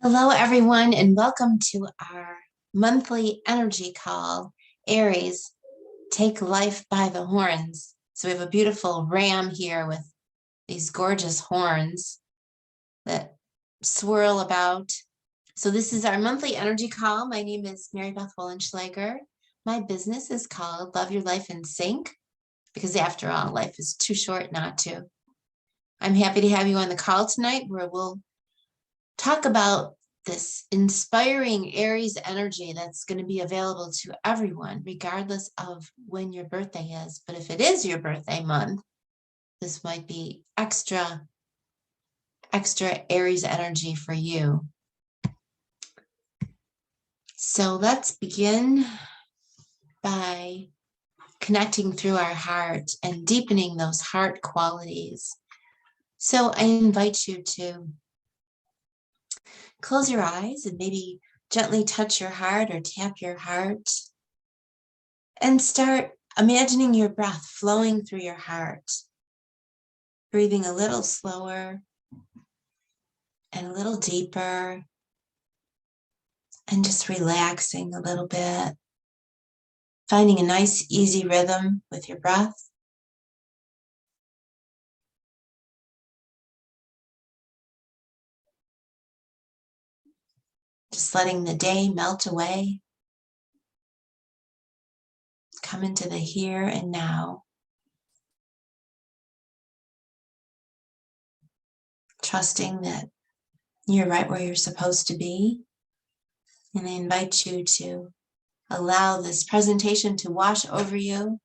Hello, everyone, and welcome to our monthly energy call, Aries, Take Life by the Horns. So we have a beautiful ram here with these gorgeous horns that swirl about. So this is our monthly energy call. My name is Mary Beth Wollenschlager. My business is called Love Your Life in Sync, because after all, life is too short not to. I'm happy to have you on the call tonight, where we'll talk about this inspiring Aries energy that's going to be available to everyone, regardless of when your birthday is. But if it is your birthday month, this might be extra Aries energy for you. So let's begin by connecting through our heart and deepening those heart qualities. So I invite you to close your eyes and maybe gently touch your heart or tap your heart and start imagining your breath flowing through your heart, breathing a little slower and a little deeper, and just relaxing a little bit, finding a nice, easy rhythm with your breath. Just letting the day melt away. Come into the here and now. Trusting that you're right where you're supposed to be. And I invite you to allow this presentation to wash over you.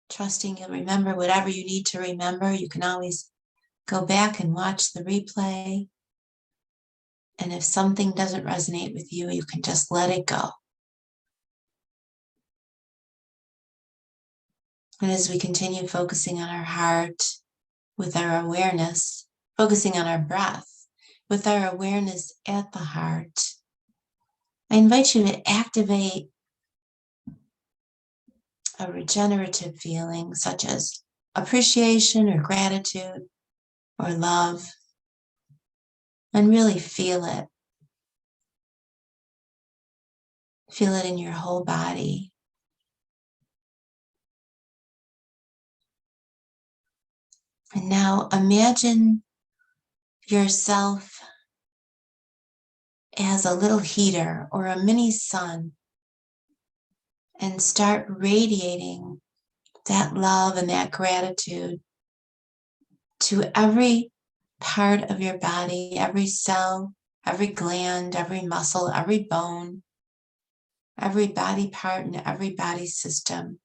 Trusting you'll remember whatever you need to remember. You can always go back and watch the replay. And if something doesn't resonate with you, you can just let it go. And as we continue focusing on our heart with our awareness, focusing on our breath with our awareness at the heart, I invite you to activate a regenerative feeling such as appreciation or gratitude or love, and really feel it. Feel it in your whole body. And now imagine yourself as a little heater or a mini sun, and start radiating that love and that gratitude to every part of your body, every cell, every gland, every muscle, every bone, every body part and every body system.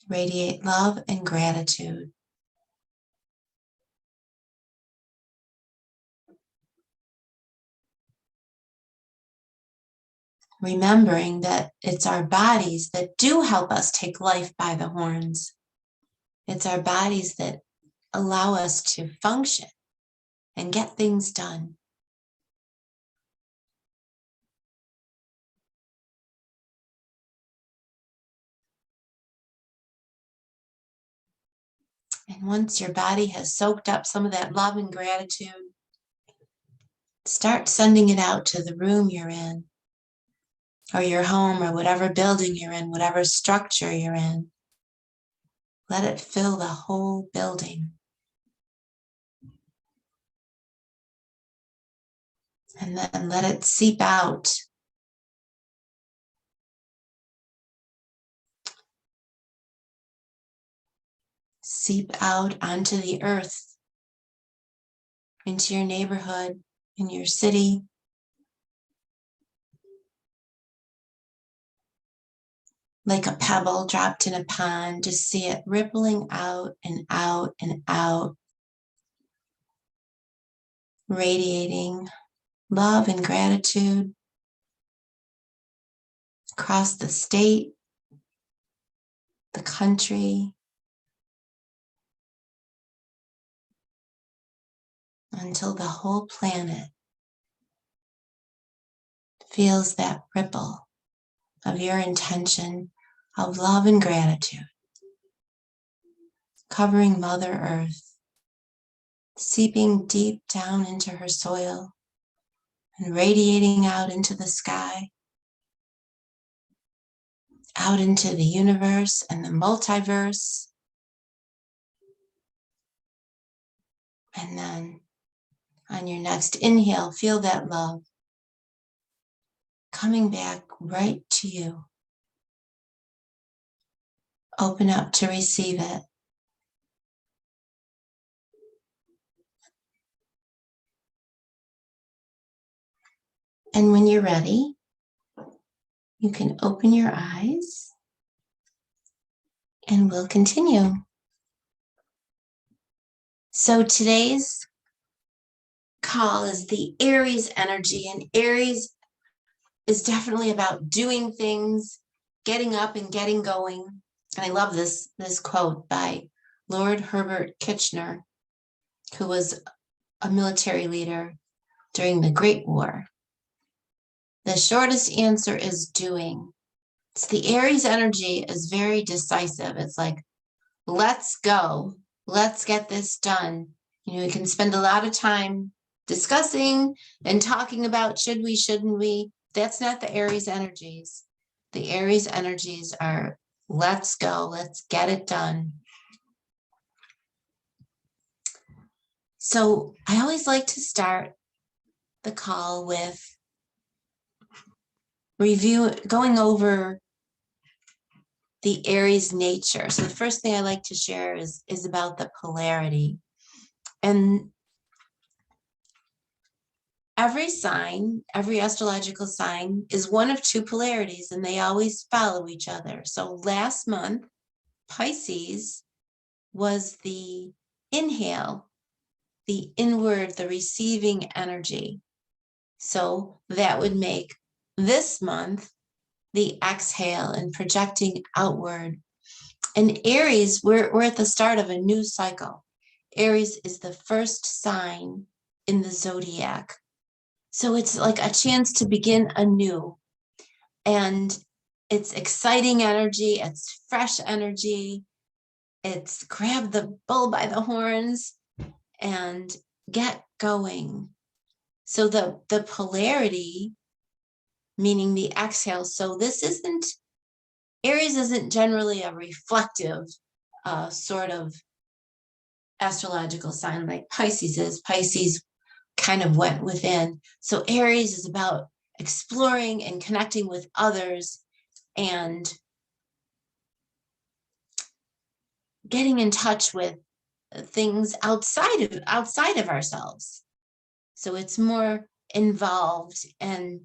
Radiate love and gratitude. Remembering that it's our bodies that do help us take life by the horns. It's our bodies that allow us to function and get things done. And once your body has soaked up some of that love and gratitude, start sending it out to the room you're in, or your home, or whatever building you're in, whatever structure you're in. Let it fill the whole building. And then let it seep out. Seep out onto the earth, into your neighborhood, in your city. Like a pebble dropped in a pond, just see it rippling out and out and out, radiating love and gratitude across the state, the country, until the whole planet feels that ripple of your intention of love and gratitude, covering Mother Earth, seeping deep down into her soil and radiating out into the sky, out into the universe and the multiverse. And then on your next inhale, feel that love coming back right to you. Open up to receive it. And when you're ready, you can open your eyes and we'll continue. So today's call is the Aries energy, and Aries is definitely about doing things, getting up and getting going. And I love this quote by Lord Herbert Kitchener, who was a military leader during the Great War. The shortest answer is doing. So the Aries energy is very decisive. It's like, let's go. Let's get this done. You know, we can spend a lot of time discussing and talking about should we, shouldn't we. That's not the Aries energies. The Aries energies are let's go, let's get it done. So I always like to start the call with going over the Aries nature. So the first thing I like to share is about the polarity. And every sign, every astrological sign is one of two polarities, and they always follow each other. So last month, Pisces was the inhale, the inward, the receiving energy. So that would make this month the exhale and projecting outward. And Aries, we're at the start of a new cycle. Aries is the first sign in the zodiac. So it's like a chance to begin anew. And it's exciting energy, it's fresh energy, it's grab the bull by the horns and get going. So the polarity, meaning the exhale. So Aries isn't generally a reflective sort of astrological sign like Pisces is. Pisces kind of went within. So Aries is about exploring and connecting with others and getting in touch with things outside of ourselves. So it's more involved and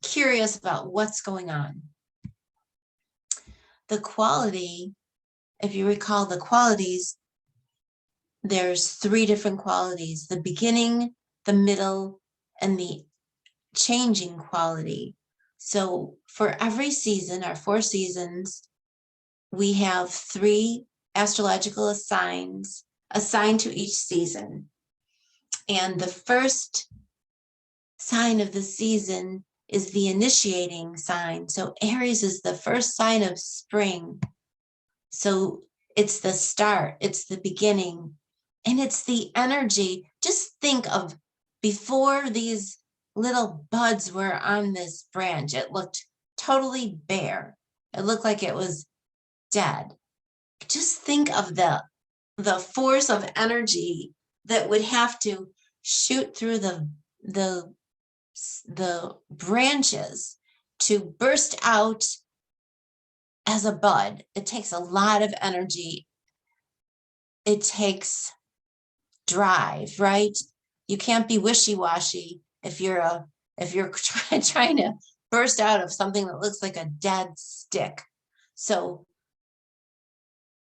curious about what's going on. The quality, if you recall the qualities, there's three different qualities: the beginning, the middle, and the changing quality. So for every season, our 4 seasons, we have 3 astrological signs assigned to each season. And the first sign of the season is the initiating sign. So Aries is the first sign of spring. So it's the start, it's the beginning, and it's the energy. Just think of before these little buds were on this branch, it looked totally bare. It looked like it was dead. Just think of the force of energy that would have to shoot through the branches to burst out as a bud. It takes a lot of energy. It takes drive, right? You can't be wishy-washy if you're trying to burst out of something that looks like a dead stick. So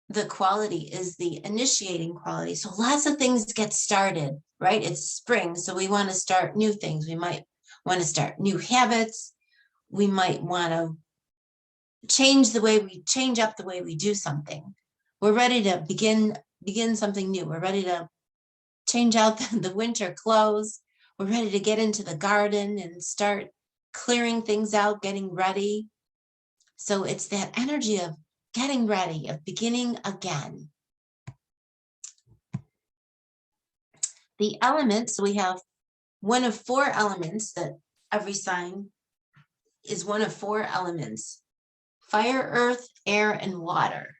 the quality is the initiating quality. So lots of things get started, right? It's spring, so we want to start new things. We might want to start new habits. We might want to change up the way we do something. We're ready to begin something new. We're ready to change out the winter clothes. We're ready to get into the garden and start clearing things out, getting ready. So it's that energy of getting ready, of beginning again. The elements, we have one of four elements that every sign is one of four elements: fire, earth, air, and water.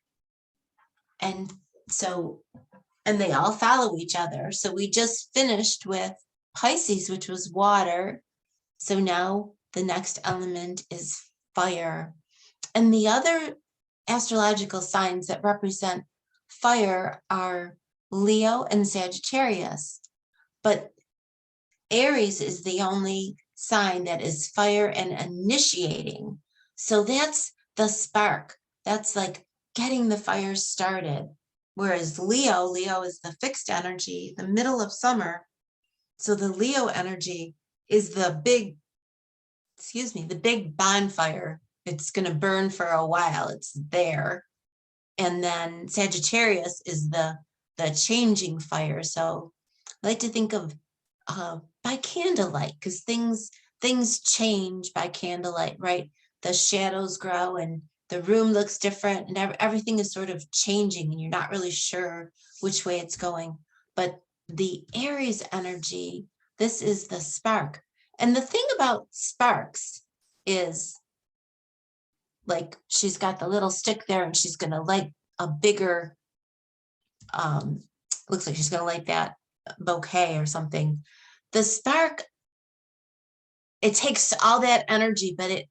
And so, and they all follow each other. So we just finished with Pisces, which was water. So now the next element is fire. And the other astrological signs that represent fire are Leo and Sagittarius. But Aries is the only sign that is fire and initiating. So that's the spark. That's like getting the fire started. Whereas Leo is the fixed energy, the middle of summer. So the Leo energy is the big bonfire. It's going to burn for a while. It's there. And then Sagittarius is the changing fire. So I like to think of by candlelight, because things change by candlelight, right? The shadows grow and the room looks different, and everything is sort of changing, and you're not really sure which way it's going. But the Aries energy, this is the spark. And the thing about sparks is, like, she's got the little stick there and she's going to light a bigger, looks like she's going to light that bouquet or something. The spark, it takes all that energy, but it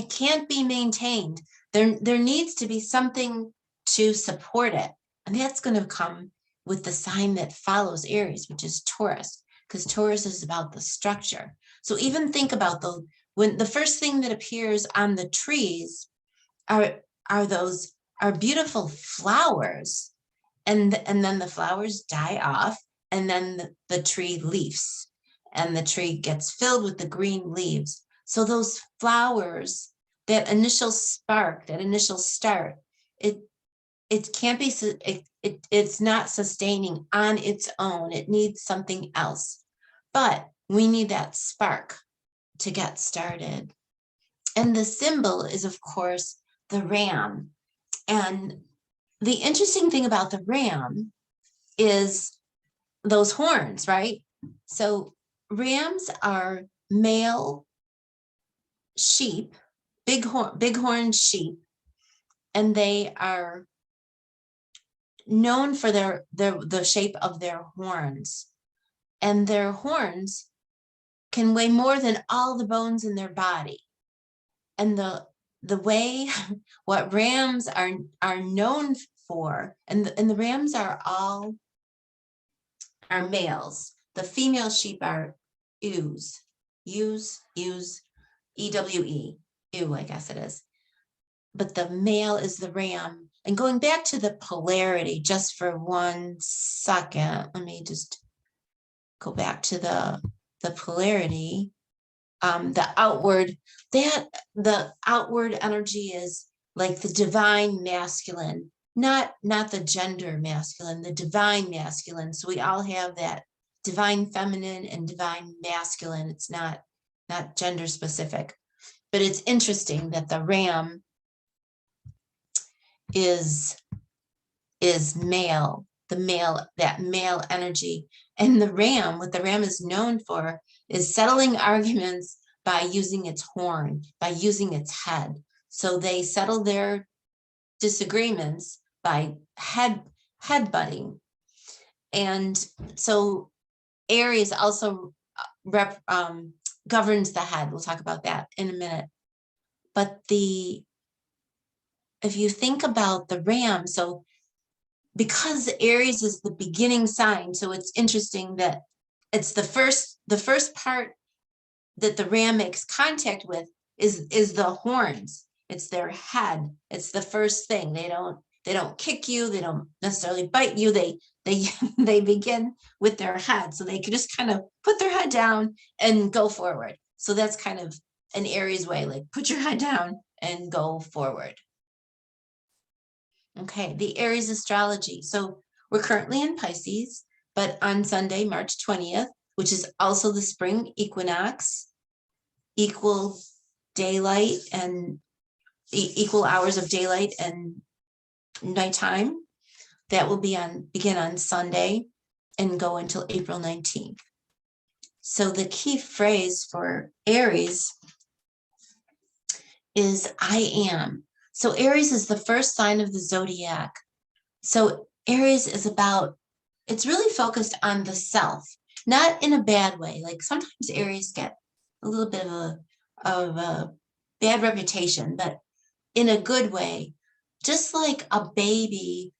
can't be maintained. There needs to be something to support it. And that's going to come with the sign that follows Aries, which is Taurus, because Taurus is about the structure. So even think about when the first thing that appears on the trees are beautiful flowers, and then the flowers die off, and then the tree leaves, and the tree gets filled with the green leaves. So those flowers, that initial spark, that initial start, it can't be, it's not sustaining on its own. It needs something else. But we need that spark to get started. And the symbol is, of course, the ram. And the interesting thing about the ram is those horns, right? So rams are male sheep, bighorn sheep, and they are known for the shape of their horns. And their horns can weigh more than all the bones in their body. And the way what rams are known for, and the rams are males. The female sheep are ewes, EWE, ewe, I guess it is. But the male is the ram. And going back to the polarity, just for 1 second, let me just go back to the polarity. The outward energy is like the divine masculine, not the gender masculine, the divine masculine. So we all have that divine feminine and divine masculine. It's not gender specific, but it's interesting that the ram is male, that male energy. And what the ram is known for is settling arguments by using its horn, by using its head. So they settle their disagreements by headbutting. And so Aries also governs the head. We'll talk about that in a minute. But if you think about the ram, so because Aries is the beginning sign, so it's interesting that it's the first part that the ram makes contact with is the horns. It's their head. It's the first thing. They don't kick you. They don't necessarily bite you. They begin with their head. So they can just kind of put their head down and go forward. So that's kind of an Aries way, like put your head down and go forward. Okay, the Aries Astrology. So we're currently in Pisces, but on Sunday, March 20th, which is also the spring equinox, equal daylight and equal hours of daylight and nighttime. That will begin on Sunday. and go until April 19th. So the key phrase for Aries is I am. So Aries is the first sign of the zodiac. So Aries is about, it's really focused on the self, not in a bad way. Like sometimes Aries get a little bit of a bad reputation, but in a good way. Just like a baby,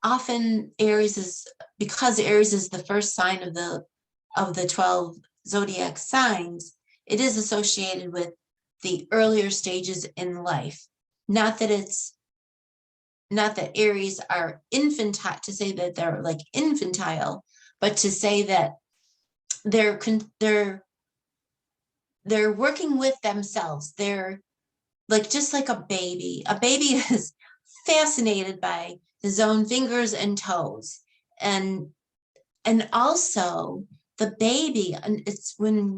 often Aries is, because Aries is the first sign of the 12 zodiac signs, it is associated with the earlier stages in life. Not that Aries are infantile, to say that they're like infantile, but to say that they're working with themselves. They're like, just like a baby. A baby is fascinated by his own fingers and toes. And also the baby, and it's when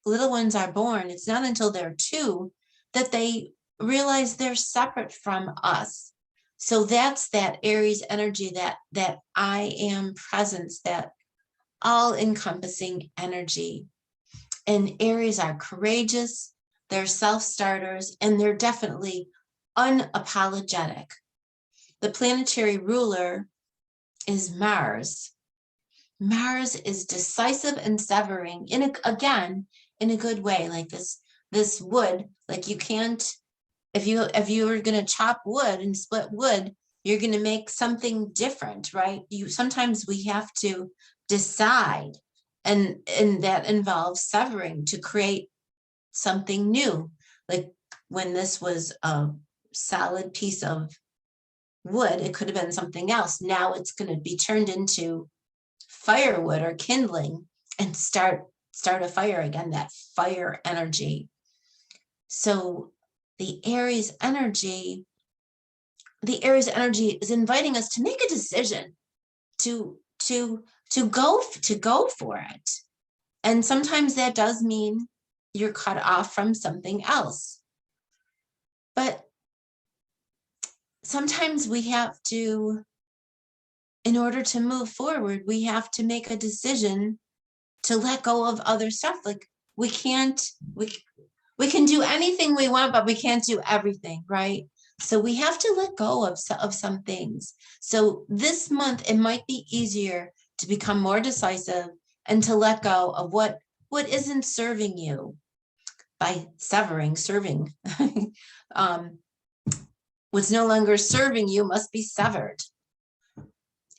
little ones are born, it's not until they're 2 that they realize they're separate from us. So that's that Aries energy, that I am presence, that all encompassing energy. And Aries are courageous, they're self-starters, and they're definitely unapologetic. The planetary ruler is Mars. Mars is decisive and severing, again, in a good way. Like this wood, like you can't, if you were going to chop wood and split wood, you're going to make something different, right? Sometimes we have to decide, and that involves severing to create something new. Like when this was a solid piece of wood, it could have been something else. Now it's going to be turned into firewood or kindling and start a fire again, that fire energy. So the Aries energy is inviting us to make a decision, to go for it. And sometimes that does mean you're cut off from something else. But sometimes we have to, in order to move forward, we have to make a decision to let go of other stuff. Like we can do anything we want, but we can't do everything, right? So we have to let go of some things. So this month, it might be easier to become more decisive and to let go of what isn't serving you by serving. What's no longer serving you must be severed.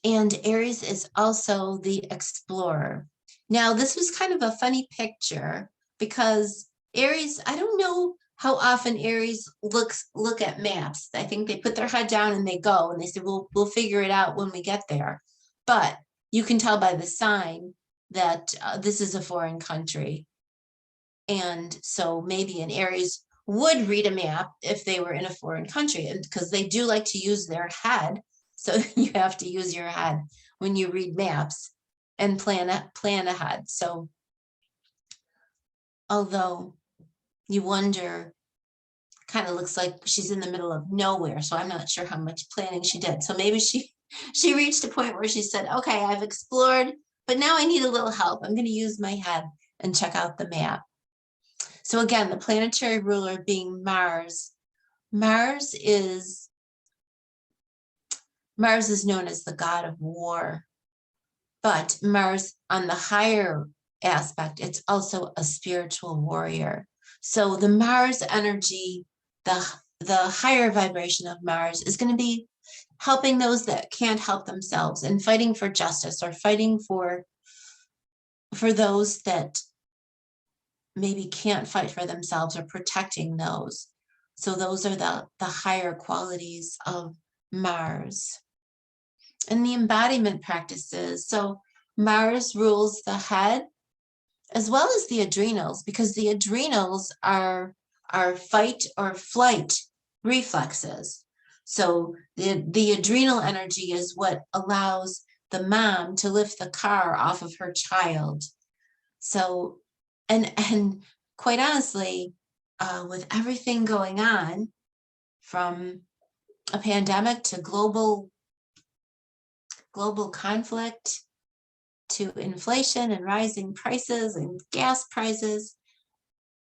And Aries is also the explorer. Now, this was kind of a funny picture because Aries, I don't know how often Aries look at maps. I think they put their head down and they go and they say, we'll figure it out when we get there. But you can tell by the sign that this is a foreign country. And so maybe an Aries would read a map if they were in a foreign country, and because they do like to use their head. So you have to use your head when you read maps and plan ahead. So although you wonder, kind of looks like she's in the middle of nowhere. So I'm not sure how much planning she did. So maybe she reached a point where she said, okay, I've explored, but now I need a little help. I'm going to use my head and check out the map. So again, the planetary ruler being Mars. Mars is known as the god of war, but Mars, on the higher aspect, it's also a spiritual warrior. So the Mars energy, the higher vibration of Mars, is going to be helping those that can't help themselves and fighting for justice, or fighting for those that maybe can't fight for themselves, or protecting those. So those are the higher qualities of Mars. And the embodiment practices. So Mars rules the head as well as the adrenals, because the adrenals are fight or flight reflexes. So the adrenal energy is what allows the mom to lift the car off of her child. So, and quite honestly, with everything going on, from a pandemic to global conflict, to inflation and rising prices and gas prices,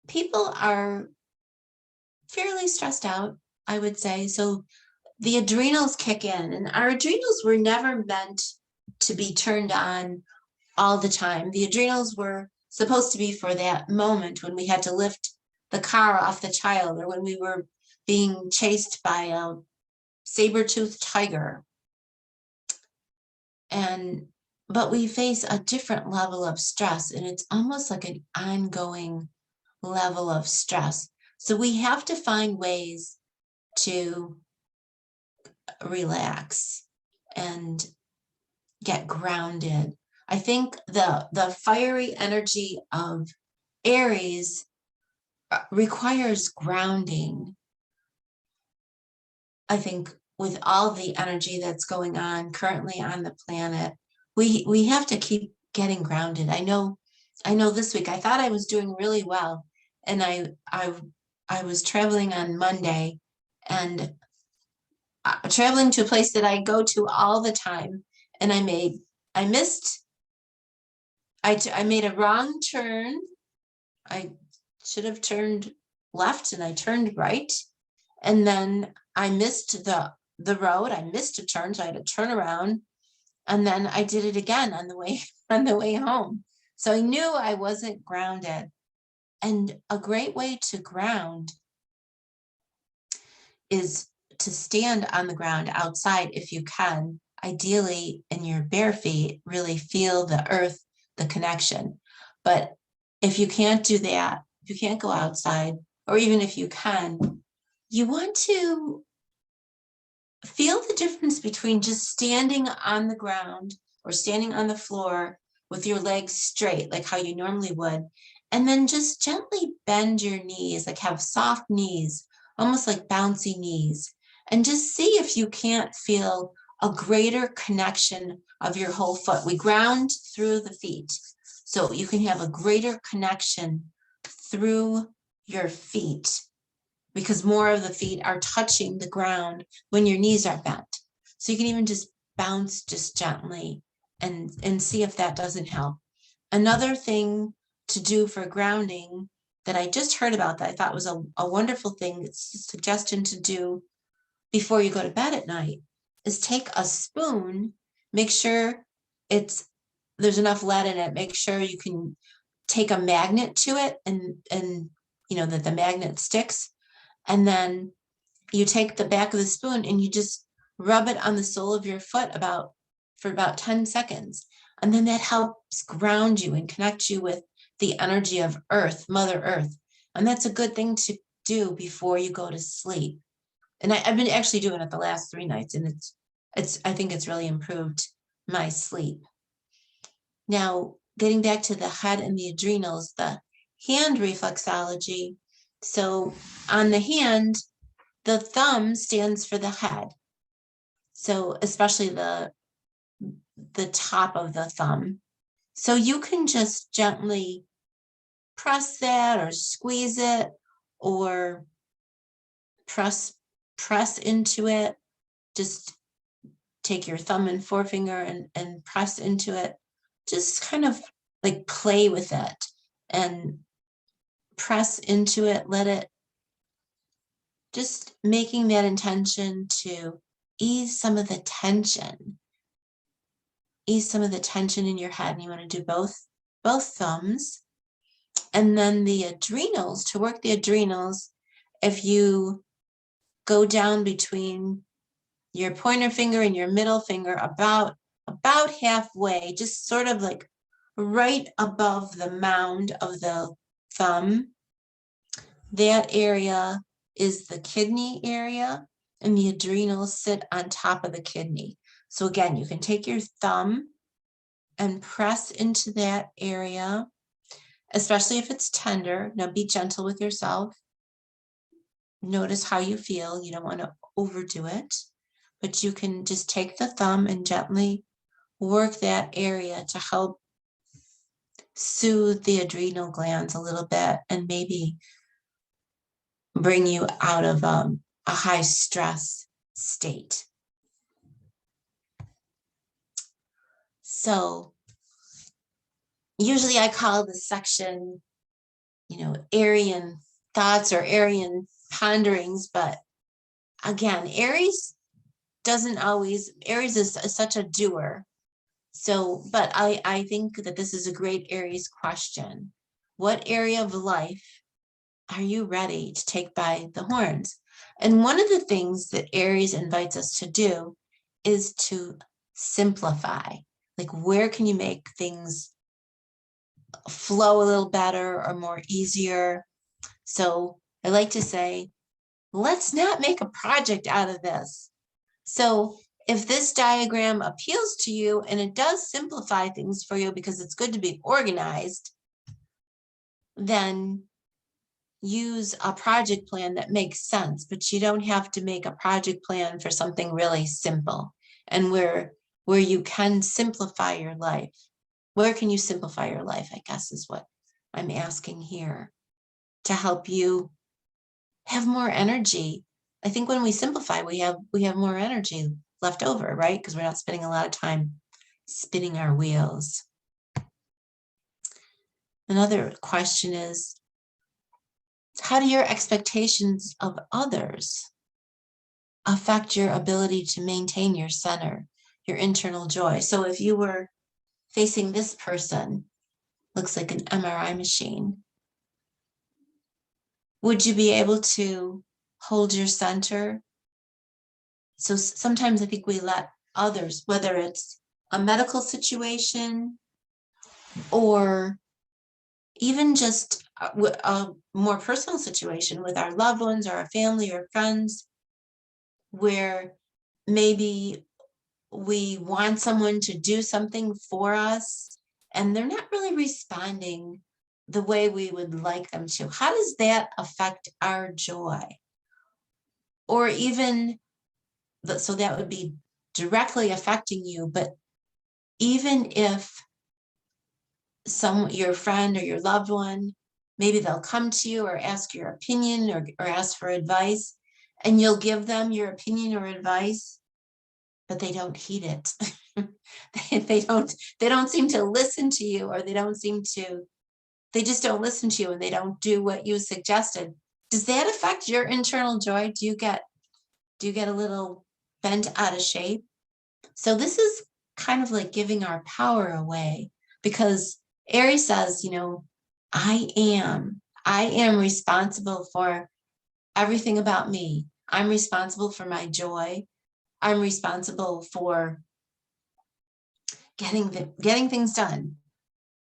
people are fairly stressed out, I would say. So the adrenals kick in, and our adrenals were never meant to be turned on all the time. The adrenals were supposed to be for that moment when we had to lift the car off the child, or when we were being chased by a saber-toothed tiger. But we face a different level of stress, and it's almost like an ongoing level of stress. So we have to find ways to relax and get grounded. I think the fiery energy of Aries requires grounding. I think with all the energy that's going on currently on the planet, we have to keep getting grounded. I know this week I thought I was doing really well, and I was traveling on Monday, and traveling to a place that I go to all the time, and I made a wrong turn. I should have turned left, and I turned right, and then I missed the road. I missed a turn, so I had to turn around, and then I did it again on the way home. So I knew I wasn't grounded. And a great way to ground is to stand on the ground outside if you can, ideally in your bare feet, really feel the earth, the connection. But if you can't do that, if you can't go outside, or even if you can, you want to feel the difference between just standing on the ground or standing on the floor with your legs straight, like how you normally would, and then just gently bend your knees, like have soft knees, almost like bouncy knees, and just see if you can't feel a greater connection of your whole foot. We ground through the feet, so you can have a greater connection through your feet, because more of the feet are touching the ground when your knees are bent. So you can even just bounce just gently and see if that doesn't help. Another thing to do for grounding that I just heard about that I thought was a wonderful thing, it's a suggestion to do before you go to bed at night, is take a spoon, make sure there's enough lead in it, make sure you can take a magnet to it, and that the magnet sticks. And then you take the back of the spoon and you just rub it on the sole of your foot for about 10 seconds. And then that helps ground you and connect you with the energy of Earth, Mother Earth. And that's a good thing to do before you go to sleep. And I've been actually doing it the last 3 nights, and I think it's really improved my sleep. Now, getting back to the head and the adrenals, the hand reflexology. So on the hand, the thumb stands for the head. So especially the top of the thumb. So you can just gently press that or squeeze it or press into it. Just take your thumb and forefinger and press into it. Just kind of like play with it and press into it. Let it, just making that intention to ease some of the tension. Ease some of the tension in your head. And you want to do both thumbs. And then the adrenals, to work the adrenals, if you go down between your pointer finger and your middle finger about halfway, just sort of like right above the mound of the thumb, that area is the kidney area, and the adrenals sit on top of the kidney. So again, you can take your thumb and press into that area, especially if it's tender. Now be gentle with yourself. Notice how you feel. You don't want to overdo it, but you can just take the thumb and gently work that area to help soothe the adrenal glands a little bit and maybe bring you out of a high stress state. So Usually I call this section, Aryan thoughts or Aryan ponderings, but again, Aries is such a doer. So, but I think that this is a great Aries question. What area of life are you ready to take by the horns? And one of the things that Aries invites us to do is to simplify. Like, where can you make things flow a little better or more easier? So I like to say, let's not make a project out of this. So if this diagram appeals to you and it does simplify things for you because it's good to be organized, then use a project plan that makes sense, but you don't have to make a project plan for something really simple and where you can simplify your life. Where can you simplify your life, I guess is what I'm asking here, to help you have more energy. I think when we simplify, we have more energy left over, right? Because we're not spending a lot of time spinning our wheels. Another question is, how do your expectations of others affect your ability to maintain your center, your internal joy? So if you were facing this person, looks like an MRI machine, would you be able to hold your center? So sometimes I think we let others, whether it's a medical situation or even just a more personal situation with our loved ones or our family or friends, where maybe we want someone to do something for us and they're not really responding the way we would like them to. How does that affect our joy? Or even, so that would be directly affecting you, but even if your friend or your loved one, maybe they'll come to you or ask your opinion or ask for advice, and you'll give them your opinion or advice, but they don't heed it. they don't seem to listen to you, or they just don't listen to you and they don't do what you suggested. Does that affect your internal joy? Do you get a little bent out of shape? So this is kind of like giving our power away, because Aries says, I am responsible for everything about me. I'm responsible for my joy. I'm responsible for getting things done.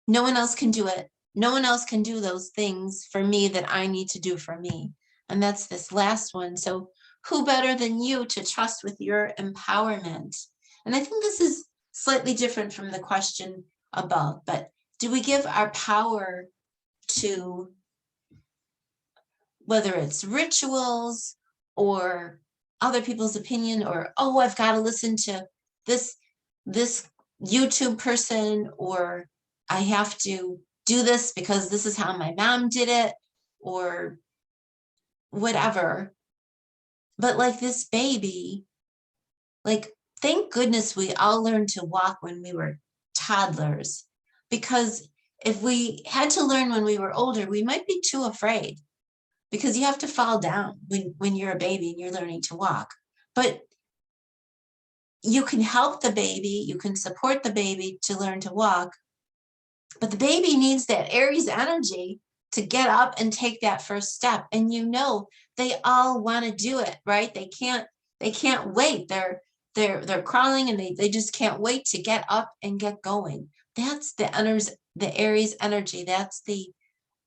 No one else can do it. No one else can do those things for me that I need to do for me. And that's this last one. So who better than you to trust with your empowerment? And I think this is slightly different from the question above, but do we give our power to, whether it's rituals or other people's opinion, or, oh, I've got to listen to this YouTube person, or I have to do this because this is how my mom did it, or whatever. But like this baby, like, thank goodness we all learned to walk when we were toddlers, because if we had to learn when we were older, we might be too afraid, because you have to fall down when you're a baby and you're learning to walk. But you can help the baby, you can support the baby to learn to walk, but the baby needs that Aries energy to get up and take that first step. And they all want to do it, right? They can't wait. They're crawling and they just can't wait to get up and get going. That's the Aries energy. That's the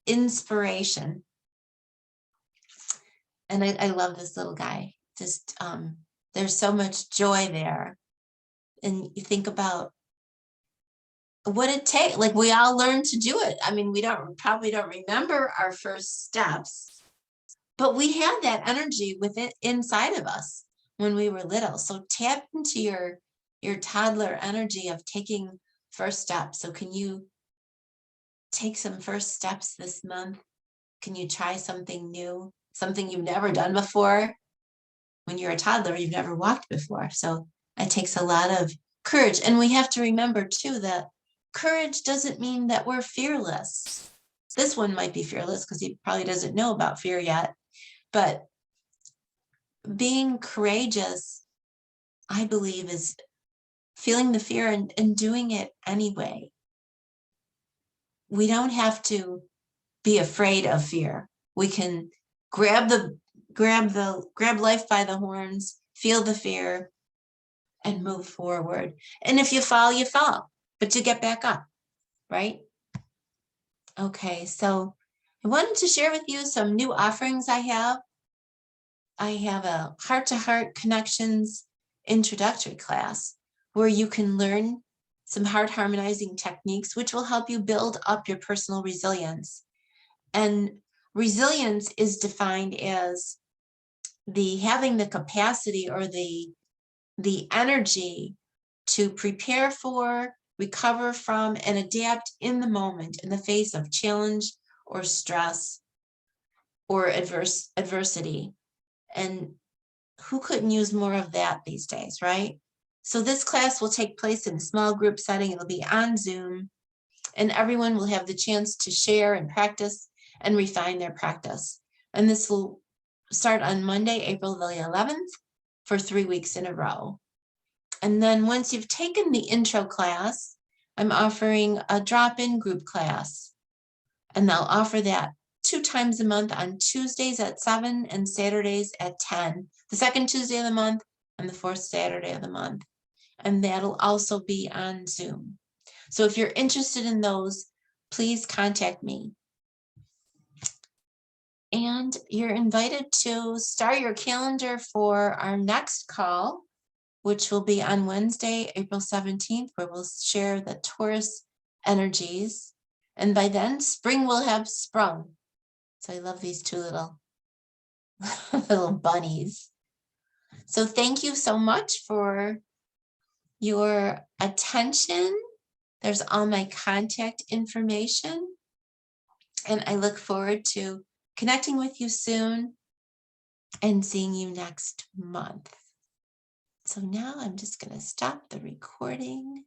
inspiration. And I love this little guy. Just there's so much joy there. And you think about what it takes. Like, we all learn to do it. I mean, we probably don't remember our first steps, but we had that energy within inside of us when we were little. So tap into your toddler energy of taking first steps. So can you take some first steps this month? Can you try something new, something you've never done before? When you're a toddler, you've never walked before. So it takes a lot of courage. And we have to remember too that courage doesn't mean that we're fearless. This one might be fearless because he probably doesn't know about fear yet, but being courageous, I believe, is feeling the fear and doing it anyway. We don't have to be afraid of fear. We can grab life by the horns, feel the fear, and move forward. And if you fall, you fall, but you get back up, right? Okay, so I wanted to share with you some new offerings I have. I have a heart-to-heart connections introductory class where you can learn some heart harmonizing techniques, which will help you build up your personal resilience. And resilience is defined as having the capacity or the energy to prepare for, recover from, and adapt in the moment in the face of challenge or stress or adversity. And who couldn't use more of that these days, right? So this class will take place in a small group setting. It'll be on Zoom, and everyone will have the chance to share and practice and refine their practice. And this will start on Monday, April the 11th for 3 weeks in a row. And then once you've taken the intro class, I'm offering a drop-in group class. And they'll offer that 2 times a month on Tuesdays at 7 and Saturdays at 10, the second Tuesday of the month and the fourth Saturday of the month. And that'll also be on Zoom. So if you're interested in those, please contact me. And you're invited to start your calendar for our next call, which will be on Wednesday, April 17th, where we'll share the Taurus energies. And by then, spring will have sprung. So I love these two little, little bunnies. So thank you so much for your attention. There's all my contact information. And I look forward to connecting with you soon and seeing you next month. So now I'm just going to stop the recording.